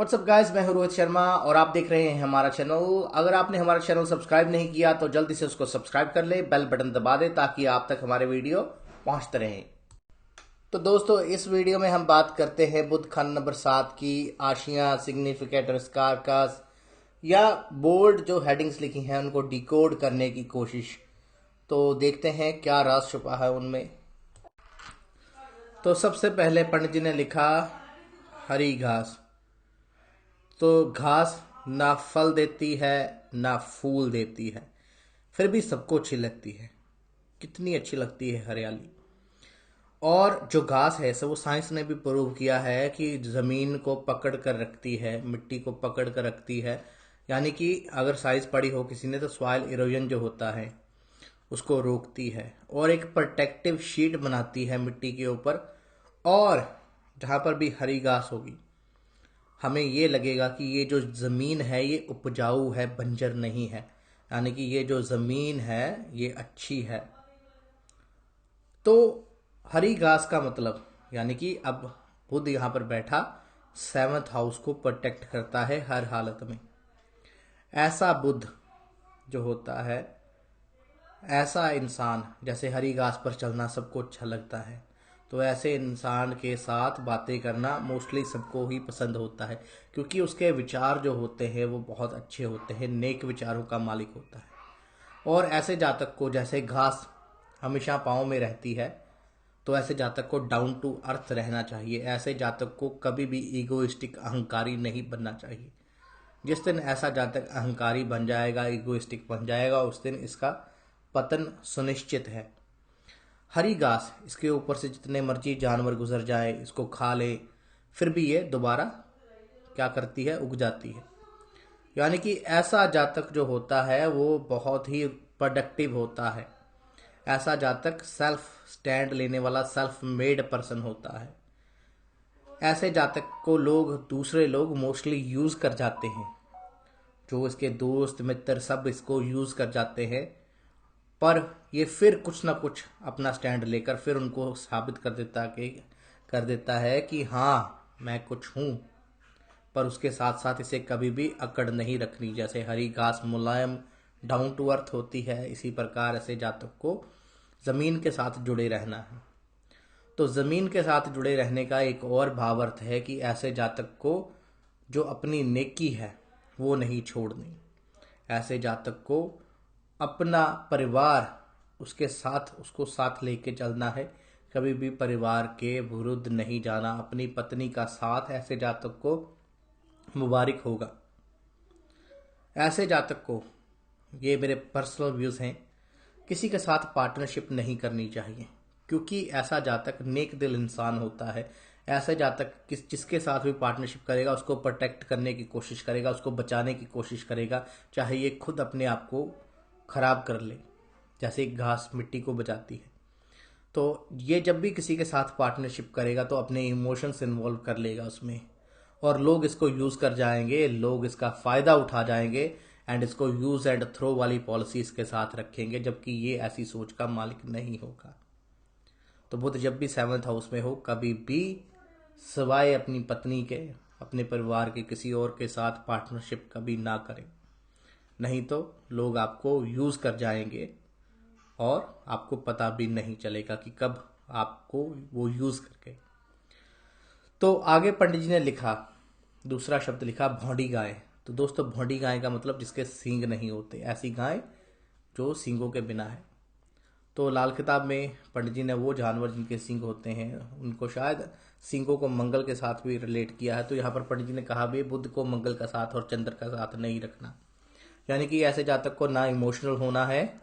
WhatsApp guys, मैं हूं रोहित शर्मा और आप देख रहे हैं हमारा चैनल। अगर आपने हमारा चैनल सब्सक्राइब नहीं किया तो जल्दी से उसको सब्सक्राइब कर ले, बेल बटन दबा दे ताकि आप तक हमारे वीडियो पहुंचते रहें। तो दोस्तों, इस वीडियो में हम बात करते हैं बुद्ध खंड नंबर 7 की आशियां, सिग्निफिकेटर, स्कारकास या बोल्ड जो हेडिंग्स लिखी हैं उनको डिकोड करने की कोशिश। तो देखते हैं क्या राज छुपा है उनमें। तो सबसे पहले पंडित जी ने लिखा हरी घास। तो घास ना फल देती है ना फूल देती है, फिर भी सबको अच्छी लगती है। कितनी अच्छी लगती है हरियाली। और जो घास है सब वो साइंस ने भी प्रूव किया है कि ज़मीन को पकड़ कर रखती है, मिट्टी को पकड़ कर रखती है। यानी कि अगर साइंस पढ़ी हो किसी ने तो सॉइल इरोजन जो होता है उसको रोकती है और एक प्रोटेक्टिव शीट बनाती है मिट्टी के ऊपर। और जहाँ पर भी हरी घास होगी हमें ये लगेगा कि ये जो ज़मीन है ये उपजाऊ है, बंजर नहीं है। यानी कि ये जो ज़मीन है ये अच्छी है। तो हरी घास का मतलब यानी कि अब बुद्ध यहाँ पर बैठा सेवंथ हाउस को प्रोटेक्ट करता है हर हालत में। ऐसा बुद्ध जो होता है, ऐसा इंसान, जैसे हरी घास पर चलना सबको अच्छा लगता है, तो ऐसे इंसान के साथ बातें करना मोस्टली सबको ही पसंद होता है, क्योंकि उसके विचार जो होते हैं वो बहुत अच्छे होते हैं, नेक विचारों का मालिक होता है। और ऐसे जातक को, जैसे घास हमेशा पाँव में रहती है, तो ऐसे जातक को डाउन टू अर्थ रहना चाहिए। ऐसे जातक को कभी भी ईगोइस्टिक, अहंकारी नहीं बनना चाहिए। जिस दिन ऐसा जातक अहंकारी बन जाएगा, इगोइस्टिक बन जाएगा, उस दिन इसका पतन सुनिश्चित है। हरी घास, इसके ऊपर से जितने मर्जी जानवर गुजर जाए, इसको खा ले, फिर भी ये दोबारा क्या करती है, उग जाती है। यानी कि ऐसा जातक जो होता है वो बहुत ही प्रोडक्टिव होता है। ऐसा जातक सेल्फ स्टैंड लेने वाला, सेल्फ मेड पर्सन होता है। ऐसे जातक को दूसरे लोग मोस्टली यूज कर जाते हैं। जो इसके दोस्त मित्र सब इसको यूज कर जाते हैं, पर ये फिर कुछ ना कुछ अपना स्टैंड लेकर फिर उनको साबित कर देता है कि हाँ मैं कुछ हूँ। पर उसके साथ साथ इसे कभी भी अकड़ नहीं रखनी। जैसे हरी घास मुलायम डाउन टू अर्थ होती है, इसी प्रकार ऐसे जातक को ज़मीन के साथ जुड़े रहना है। तो ज़मीन के साथ जुड़े रहने का एक और भावार्थ है कि ऐसे जातक को जो अपनी नेकी है वो नहीं छोड़नी। ऐसे जातक को अपना परिवार, उसके साथ, उसको साथ लेके चलना है। कभी भी परिवार के विरुद्ध नहीं जाना। अपनी पत्नी का साथ ऐसे जातक को मुबारक होगा। ऐसे जातक को, ये मेरे पर्सनल व्यूज़ हैं, किसी के साथ पार्टनरशिप नहीं करनी चाहिए, क्योंकि ऐसा जातक नेक दिल इंसान होता है। ऐसा जातक जिसके साथ भी पार्टनरशिप करेगा उसको प्रोटेक्ट करने की कोशिश करेगा, उसको बचाने की कोशिश करेगा, चाहे ये खुद अपने आप को खराब कर ले, जैसे एक घास मिट्टी को बचाती है। तो ये जब भी किसी के साथ पार्टनरशिप करेगा तो अपने इमोशंस इन्वॉल्व कर लेगा उसमें, और लोग इसको यूज़ कर जाएंगे, लोग इसका फ़ायदा उठा जाएंगे एंड इसको यूज़ एंड थ्रो वाली पॉलिसी इसके साथ रखेंगे, जबकि ये ऐसी सोच का मालिक नहीं होगा। तो बुद्ध जब भी सेवंथ हाउस में हो, कभी भी सिवाय अपनी पत्नी के, अपने परिवार के किसी और के साथ पार्टनरशिप कभी ना करें। नहीं तो लोग आपको यूज़ कर जाएंगे और आपको पता भी नहीं चलेगा कि कब आपको वो यूज़ करके। तो आगे पंडित जी ने लिखा, दूसरा शब्द लिखा भौंडी गाय। तो दोस्तों, भौंडी गाय का मतलब जिसके सींग नहीं होते, ऐसी गाय जो सींगों के बिना है। तो लाल किताब में पंडित जी ने वो जानवर जिनके सींग होते हैं उनको शायद सींगों को मंगल के साथ भी रिलेट किया है। तो यहाँ पर पंडित जी ने कहा भी बुद्ध को मंगल का साथ और चंद्र का साथ नहीं रखना। यानी कि ऐसे जातक को ना इमोशनल होना है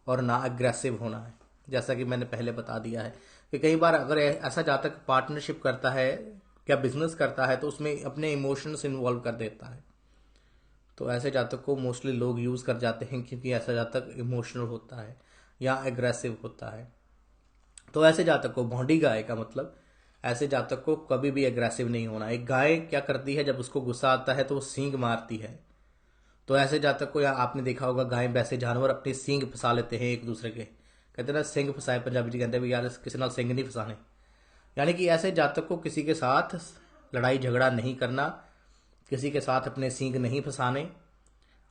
और ना अग्रेसिव होना है। जैसा कि मैंने पहले बता दिया है कि कई बार अगर ऐसा जातक पार्टनरशिप करता है या बिजनेस करता है तो उसमें अपने इमोशंस इन्वॉल्व कर देता है। तो ऐसे जातक को मोस्टली लोग यूज़ कर जाते हैं, क्योंकि ऐसा जातक इमोशनल होता है या एग्रेसिव होता है। तो ऐसे जातक को, भौंडी गाय का मतलब, ऐसे जातक को कभी भी एग्रेसिव नहीं होना। एक गाय क्या करती है, जब उसको गुस्सा आता है तो वो सींग मारती है। तो ऐसे जातक को, या आपने देखा होगा गाय वैसे जानवर अपने सींग फंसा लेते हैं एक दूसरे के, कहते हैं ना सींग फंसाए, पंजाबी जी कहते हैं भी यार किसी नाल सींग नहीं फंसाने। यानी कि ऐसे जातक को किसी के साथ लड़ाई झगड़ा नहीं करना, किसी के साथ अपने सींग नहीं फंसाने।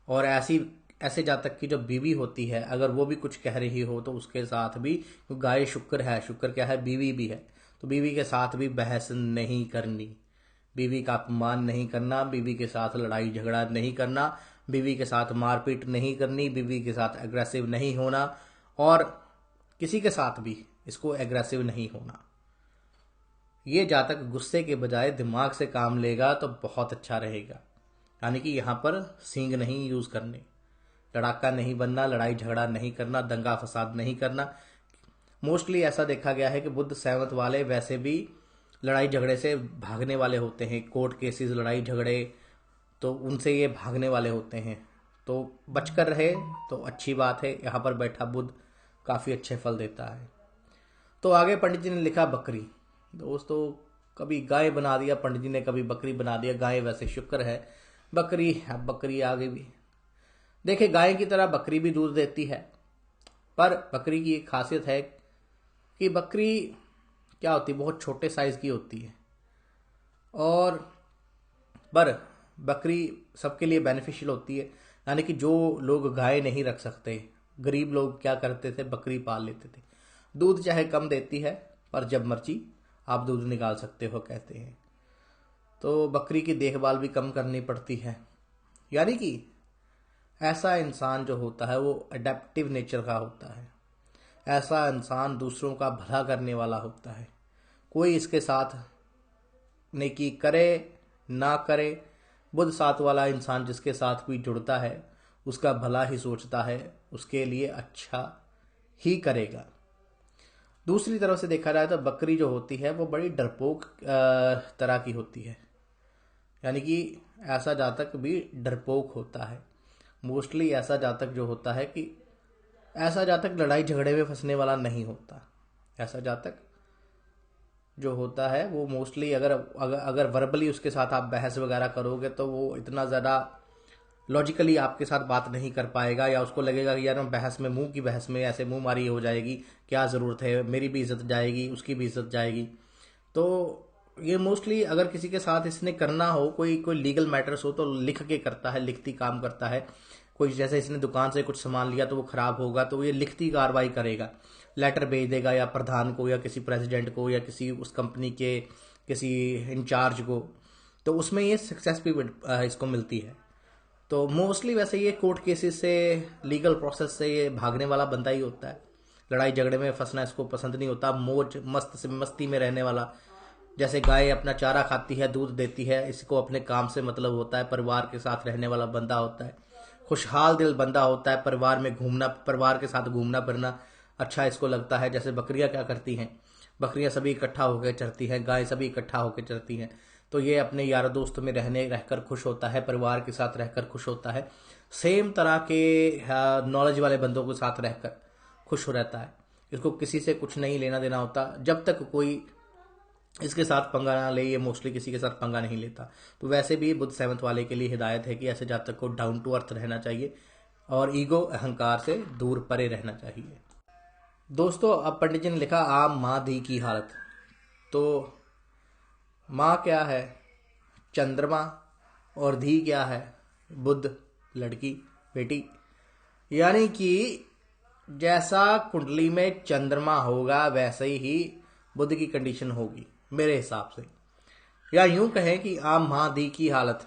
और ऐसे जातक की जो बीवी होती है अगर वो भी कुछ कह रही हो तो उसके साथ भी, गाय शुक्र है, शुक्र क्या है, बीवी भी है, तो बीवी के साथ भी बहस नहीं करनी, बीवी का अपमान नहीं करना, बीवी के साथ लड़ाई झगड़ा नहीं करना, बीवी के साथ मारपीट नहीं करनी, बीवी के साथ एग्रेसिव नहीं होना, और किसी के साथ भी इसको एग्रेसिव नहीं होना। ये जातक गुस्से के बजाय दिमाग से काम लेगा तो बहुत अच्छा रहेगा। यानी कि यहाँ पर सींग नहीं यूज करने, लड़ाका नहीं बनना, लड़ाई झगड़ा नहीं करना, दंगा फसाद नहीं करना। मोस्टली ऐसा देखा गया है कि बुध 7th वाले वैसे भी लड़ाई झगड़े से भागने वाले होते हैं। कोर्ट केसेस, लड़ाई झगड़े, तो उनसे ये भागने वाले होते हैं, तो बचकर रहे तो अच्छी बात है। यहाँ पर बैठा बुध काफ़ी अच्छे फल देता है। तो आगे पंडित जी ने लिखा बकरी। दोस्तों कभी गाय बना दिया पंडित जी ने, कभी बकरी बना दिया। गाय वैसे शुक्र है, बकरी, अब बकरी आगे भी देखिए, गाय की तरह बकरी भी दूध देती है, पर बकरी की एक खासियत है कि बकरी क्या होती है, बहुत छोटे साइज की होती है। और पर बकरी सबके लिए बेनिफिशियल होती है। यानी कि जो लोग गाय नहीं रख सकते, गरीब लोग क्या करते थे, बकरी पाल लेते थे। दूध चाहे कम देती है पर जब मर्जी आप दूध निकाल सकते हो कहते हैं। तो बकरी की देखभाल भी कम करनी पड़ती है। यानी कि ऐसा इंसान जो होता है वो अडेप्टिव नेचर का होता है। ऐसा इंसान दूसरों का भला करने वाला होता है। कोई इसके साथ नेकी करे ना करे, बुध 7 वाला इंसान जिसके साथ भी जुड़ता है उसका भला ही सोचता है, उसके लिए अच्छा ही करेगा। दूसरी तरफ से देखा जाए तो बकरी जो होती है वो बड़ी डरपोक तरह की होती है। यानी कि ऐसा जातक भी डरपोक होता है। मोस्टली ऐसा जातक जो होता है कि ऐसा जातक लड़ाई झगड़े में फंसने वाला नहीं होता। ऐसा जातक जो होता है वो मोस्टली अगर वर्बली उसके साथ आप बहस वगैरह करोगे तो वो इतना ज़्यादा लॉजिकली आपके साथ बात नहीं कर पाएगा, या उसको लगेगा कि यार बहस में, मुंह की बहस में ऐसे मुंह मारी हो जाएगी, क्या ज़रूरत है, मेरी भी इज्जत जाएगी, उसकी भी इज्जत जाएगी। तो ये मोस्टली अगर किसी के साथ इसने करना हो, कोई कोई लीगल मैटर्स हो, तो लिख के करता है, लिखती काम करता है। कोई जैसे इसने दुकान से कुछ सामान लिया तो वो खराब होगा तो ये लिखती कार्रवाई करेगा, लेटर भेज देगा या प्रधान को या किसी प्रेसिडेंट को या किसी उस कंपनी के किसी इंचार्ज को, तो उसमें ये सक्सेस भी इसको मिलती है। तो मोस्टली वैसे ये कोर्ट केसेस से, लीगल प्रोसेस से ये भागने वाला बंदा ही होता है। लड़ाई झगड़े में फंसना इसको पसंद नहीं होता। मौज मस्त से मस्ती में रहने वाला, जैसे गाय अपना चारा खाती है, दूध देती है, इसको अपने काम से मतलब होता है, परिवार के साथ रहने वाला बंदा होता है, खुशहाल दिल बंदा होता है, परिवार में घूमना, परिवार के साथ घूमना फिरना अच्छा इसको लगता है। जैसे बकरियां क्या करती हैं, बकरियां सभी इकट्ठा होकर चरती हैं, गाय सभी इकट्ठा होकर चरती हैं, तो ये अपने यार दोस्त में रहकर खुश होता है, परिवार के साथ रहकर खुश होता है। सेम तरह के नॉलेज वाले बंदों के साथ रहकर खुश हो रहता है। इसको किसी से कुछ नहीं लेना देना होता, जब तक कोई इसके साथ पंगा ना ले, ये मोस्टली किसी के साथ पंगा नहीं लेता। तो वैसे भी बुध 7th वाले के लिए हिदायत है कि ऐसे जातक को डाउन टू अर्थ रहना चाहिए और ईगो, अहंकार से दूर परे रहना चाहिए। दोस्तों अब पंडित जी ने लिखा आम माँ धी की हालत। तो माँ क्या है, चंद्रमा, और धी क्या है, बुध, लड़की, बेटी। यानी कि जैसा कुंडली में चंद्रमा होगा वैसे ही बुध की कंडीशन होगी मेरे हिसाब से। या यूं कहें कि आम माँ दी की हालत,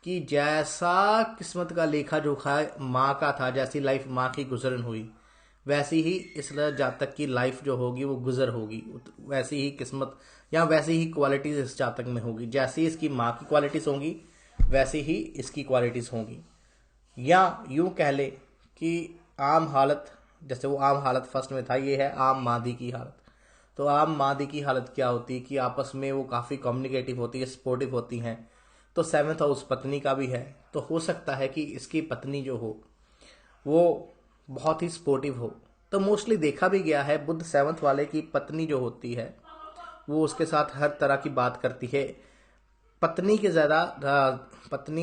कि जैसा किस्मत का लेखा जोखा माँ का था, जैसी लाइफ माँ की गुजरन हुई वैसी ही इस जातक की लाइफ जो होगी वो गुजर होगी। वैसी ही किस्मत या वैसी ही क्वालिटीज इस जातक में होगी। जैसी इसकी माँ की क्वालिटीज होंगी वैसी ही इसकी क्वालिटीज होंगी। या यूं कह ले कि आम हालत, जैसे वो आम हालत फर्स्ट में था, ये है आम मादी की हालत। तो आम मादी की हालत क्या होती है कि आपस में वो काफ़ी कम्युनिकेटिव होती है, सपोर्टिव होती हैं। तो 7th हाउस पत्नी का भी है, तो हो सकता है कि इसकी पत्नी जो हो वो बहुत ही सपोर्टिव हो। तो मोस्टली देखा भी गया है बुध 7th वाले की पत्नी जो होती है वो उसके साथ हर तरह की बात करती है। पत्नी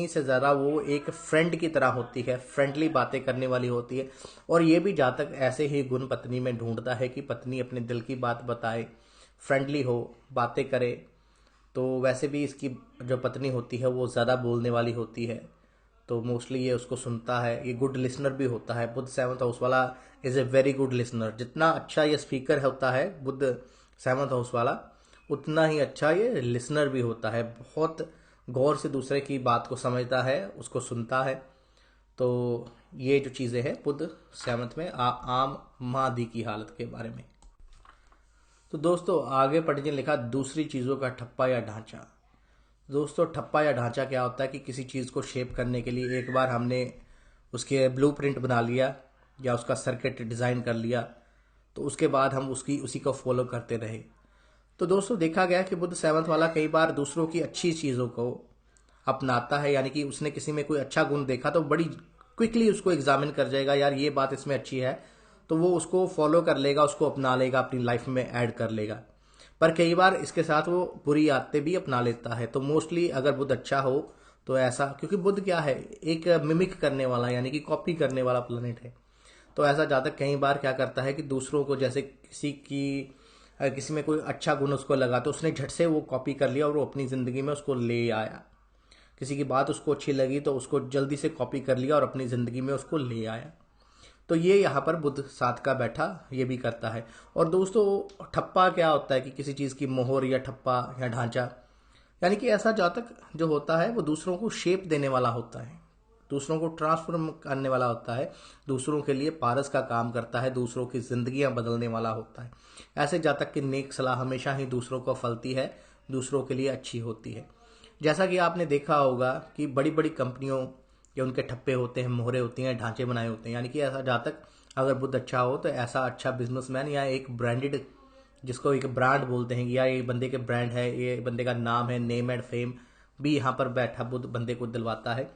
से ज़्यादा वो एक फ्रेंड की तरह होती है, फ्रेंडली बातें करने वाली होती है। और ये भी जातक ऐसे ही गुण पत्नी में ढूंढता है कि पत्नी अपने दिल की बात बताए, फ्रेंडली हो, बातें करे, तो वैसे भी इसकी जो पत्नी होती है वो ज़्यादा बोलने वाली होती है, तो मोस्टली ये उसको सुनता है। ये गुड लिसनर भी होता है। बुध 7th हाउस वाला is a very good listener. जितना अच्छा ये स्पीकर होता है बुध 7th हाउस वाला, उतना ही अच्छा ये लिसनर भी होता है। बहुत गौर से दूसरे की बात को समझता है, उसको सुनता है। तो ये जो चीज़ें हैं बुध 7th में आम मादी की हालत के बारे में। तो दोस्तों आगे पढ़ने लिखा दूसरी चीज़ों का ठप्पा या ढांचा। दोस्तों ठप्पा या ढांचा क्या होता है कि किसी चीज़ को शेप करने के लिए एक बार हमने उसके ब्लूप्रिंट बना लिया या उसका सर्किट डिज़ाइन कर लिया, तो उसके बाद हम उसी को फॉलो करते रहे। तो दोस्तों देखा गया कि बुध 7th वाला कई बार दूसरों की अच्छी चीज़ों को अपनाता है, यानी कि उसने किसी में कोई अच्छा गुण देखा तो बड़ी क्विकली उसको एग्जामिन कर जाएगा, यार ये बात इसमें अच्छी है, तो वो उसको फॉलो कर लेगा, उसको अपना लेगा, अपनी लाइफ में ऐड कर लेगा। पर कई बार इसके साथ वो बुरी आदतें भी अपना लेता है। तो मोस्टली अगर बुध अच्छा हो तो ऐसा, क्योंकि बुध क्या है, एक मिमिक करने वाला यानी कि कॉपी करने वाला प्लेनेट है। तो ऐसा जातक कई बार क्या करता है कि दूसरों को, जैसे किसी में कोई अच्छा गुण उसको लगा तो उसने झट से वो कॉपी कर लिया और वो अपनी ज़िंदगी में उसको ले आया। किसी की बात उसको अच्छी लगी तो उसको जल्दी से कॉपी कर लिया और अपनी ज़िंदगी में उसको ले आया। तो ये यहाँ पर बुध 7 का बैठा ये भी करता है। और दोस्तों ठप्पा क्या होता है कि किसी चीज़ की मोहर या ठप्पा या ढांचा, यानी कि ऐसा जातक जो होता है वो दूसरों को शेप देने वाला होता है, दूसरों को ट्रांसफॉर्म करने वाला होता है, दूसरों के लिए पारस का काम करता है, दूसरों की जिंदगियां बदलने वाला होता है। ऐसे जातक की नेक सलाह हमेशा ही दूसरों को फलती है, दूसरों के लिए अच्छी होती है। जैसा कि आपने देखा होगा कि बड़ी बड़ी कंपनियों के उनके ठप्पे होते हैं, मोहरे होती हैं, ढांचे बनाए होते हैं, यानी कि ऐसा जातक अगर बुद्ध अच्छा हो तो ऐसा अच्छा बिजनेसमैन या एक ब्रांडेड, जिसको एक ब्रांड बोलते हैं, या ये बंदे के ब्रांड है, ये बंदे का नाम है, नेम एंड फेम भी यहाँ पर बैठा बुद्ध बंदे को दिलवाता है।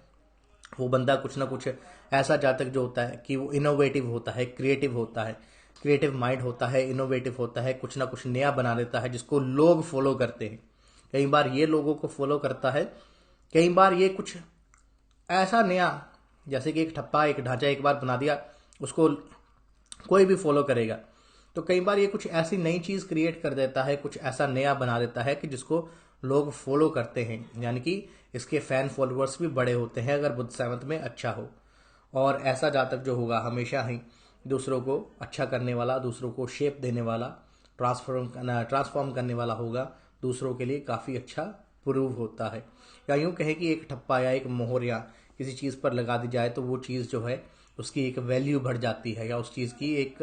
वो बंदा कुछ ना कुछ ऐसा जातक जो होता है कि वो इनोवेटिव होता है, क्रिएटिव होता है, क्रिएटिव माइंड होता है, इनोवेटिव होता है, कुछ ना कुछ नया बना देता है जिसको लोग फॉलो करते हैं। कई बार ये लोगों को फॉलो करता है, कई बार ये कुछ ऐसा नया, जैसे कि एक ठप्पा एक ढांचा एक बार बना दिया उसको कोई भी फॉलो करेगा, तो कई बार ये कुछ ऐसी नई चीज़ क्रिएट कर देता है, कुछ ऐसा नया बना देता है कि जिसको लोग फॉलो करते हैं, यानी कि इसके फैन फॉलोअर्स भी बड़े होते हैं अगर बुध 7 में अच्छा हो। और ऐसा जातक जो होगा हमेशा ही दूसरों को अच्छा करने वाला, दूसरों को शेप देने वाला, ट्रांसफॉर्म करने वाला होगा, दूसरों के लिए काफ़ी अच्छा प्रूव होता है। या यूँ कहें कि एक ठप्पा या एक मोहर या किसी चीज़ पर लगा दी जाए तो वो चीज़ जो है उसकी एक वैल्यू बढ़ जाती है, या उस चीज़ की एक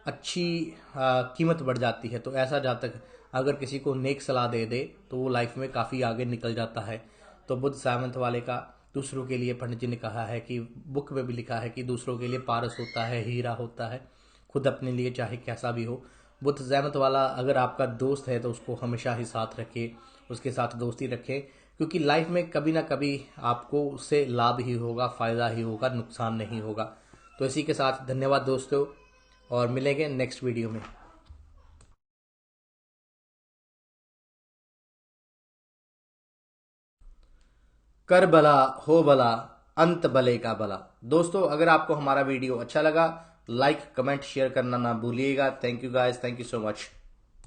अच्छी कीमत बढ़ जाती है। तो ऐसा जातक अगर किसी को नेक सलाह दे दे तो वो लाइफ में काफ़ी आगे निकल जाता है। तो बुध 7 वाले का दूसरों के लिए, पंडित जी ने कहा है कि बुक में भी लिखा है कि दूसरों के लिए पारस होता है, हीरा होता है, खुद अपने लिए चाहे कैसा भी हो। बुध 7 वाला अगर आपका दोस्त है तो उसको हमेशा ही साथ रखे, उसके साथ दोस्ती रखें, क्योंकि लाइफ में कभी ना कभी आपको उससे लाभ ही होगा, फ़ायदा ही होगा, नुकसान नहीं होगा। तो इसी के साथ धन्यवाद दोस्तों, और मिलेंगे नेक्स्ट वीडियो में। कर भला हो भला, अंत भले का भला। दोस्तों अगर आपको हमारा वीडियो अच्छा लगा, लाइक कमेंट शेयर करना ना भूलिएगा। Thank you guys, thank you so much.